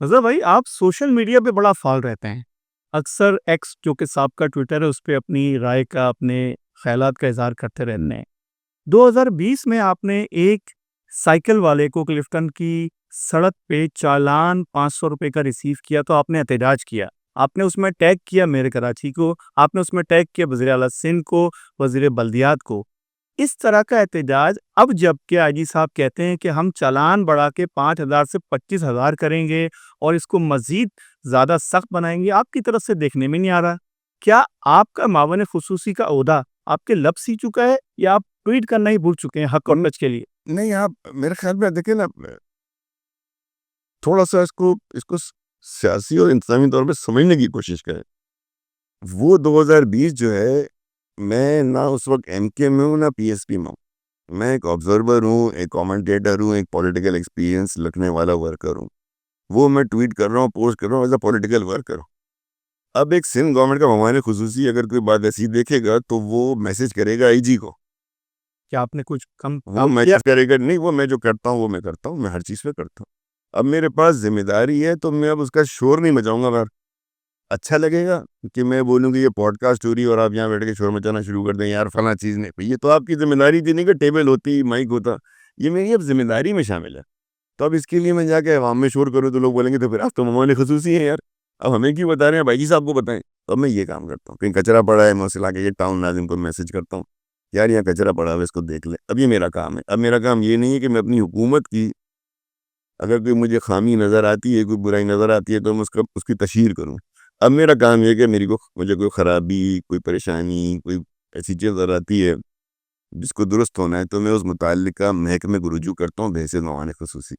رضا بھائی، آپ social media پہ بڑا فعال رہتے ہیں، اکثر ایکس جو کہ سابقہ ٹویٹر ہے اس پہ اپنی رائے کا، اپنے خیالات کا اظہار کرتے رہنے ہیں۔ 2020 میں آپ نے ایک سائیکل والے کو کلفٹن کی سڑک پہ چالان 500 روپے کا ریسیو کیا تو آپ نے احتجاج کیا۔ آپ نے اس میں ٹیگ کیا میرے کراچی کو، آپ نے اس میں ٹیگ کیا وزیر اعلیٰ سندھ کو، وزیر بلدیات کو۔ اس طرح کا احتجاج اب جب کہ آئی جی صاحب کہتے ہیں کہ ہم چالان بڑھا کے 5,000 سے 25,000 کریں گے اور اس کو مزید زیادہ سخت بنائیں گے، آپ کی طرف سے دیکھنے میں نہیں آ رہا۔ کیا آپ کا معاون خصوصی کا عہدہ آپ کے لب سی چکا ہے یا آپ ٹویٹ کرنا ہی بھول چکے ہیں حق اور سچ کے لیے؟ نہیں، آپ میرے خیال میں دیکھیں نا، تھوڑا سا اس کو سیاسی اور انتظامی طور پہ سمجھنے کی کوشش کریں۔ وہ 2020 جو ہے، میں نہ اس وقت ایم کے میں ہوں نہ پی ایس پی میں ہوں۔ میں ایک آبزرور ہوں، ایک کامنٹیٹر ہوں، ایک پولیٹیکل ایکسپیرینس رکھنے والا ورکر ہوں۔ وہ میں ٹویٹ کر رہا ہوں، پوسٹ کر رہا ہوں ایز اے پولیٹیکل ورکر ہوں۔ اب ایک سندھ گورنمنٹ کا معاون خصوصی اگر کوئی بات ایسی دیکھے گا تو وہ میسج کرے گا آئی جی کو، کیا آپ نے کچھ کم وہ کام کیا؟ میسج کرے گا نہیں، وہ میں جو کرتا ہوں وہ میں کرتا ہوں، میں ہر چیز پہ کرتا ہوں۔ اب میرے پاس ذمہ داری ہے تو میں اب اس کا شور نہیں مچاؤں گا۔ میں اچھا لگے گا کہ میں بولوں کہ یہ پوڈ کاسٹ ہو رہی ہے اور آپ یہاں بیٹھ کے شور مچانا شروع کر دیں، یار فلاں چیز نہیں، یہ تو آپ کی ذمہ داری تھی نہیں کہ ٹیبل ہوتی، مائک ہوتا، یہ میری اب ذمہ داری میں شامل ہے۔ تو اب اس کے لیے میں جا کے عوام میں شور کروں تو لوگ بولیں گے تو پھر آپ تو معاون خصوصی ہیں یار، اب ہمیں کیوں بتا رہے ہیں، بھائی جی صاحب کو بتائیں۔ تو اب میں یہ کام کرتا ہوں، کہیں کچرا پڑا ہے میں اسے لا کے ٹاؤن ناظم کو میسج کرتا ہوں، یار یہاں کچرا پڑا ہے اس کو دیکھ لیں۔ اب یہ میرا کام ہے۔ اب میرا کام یہ نہیں ہے کہ میں اپنی حکومت کی اگر کوئی مجھے خامی نظر آتی ہے، کوئی برائی نظر آتی ہے تو میں اس کی تشہیر کروں۔ اب میرا کام یہ ہے کہ مجھے کوئی خرابی، کوئی پریشانی، کوئی ایسی چیز نظر آتی ہے جس کو درست ہونا ہے تو میں اس متعلقہ محکمے کو رجوع کرتا ہوں بحیثیت معاون خصوصی۔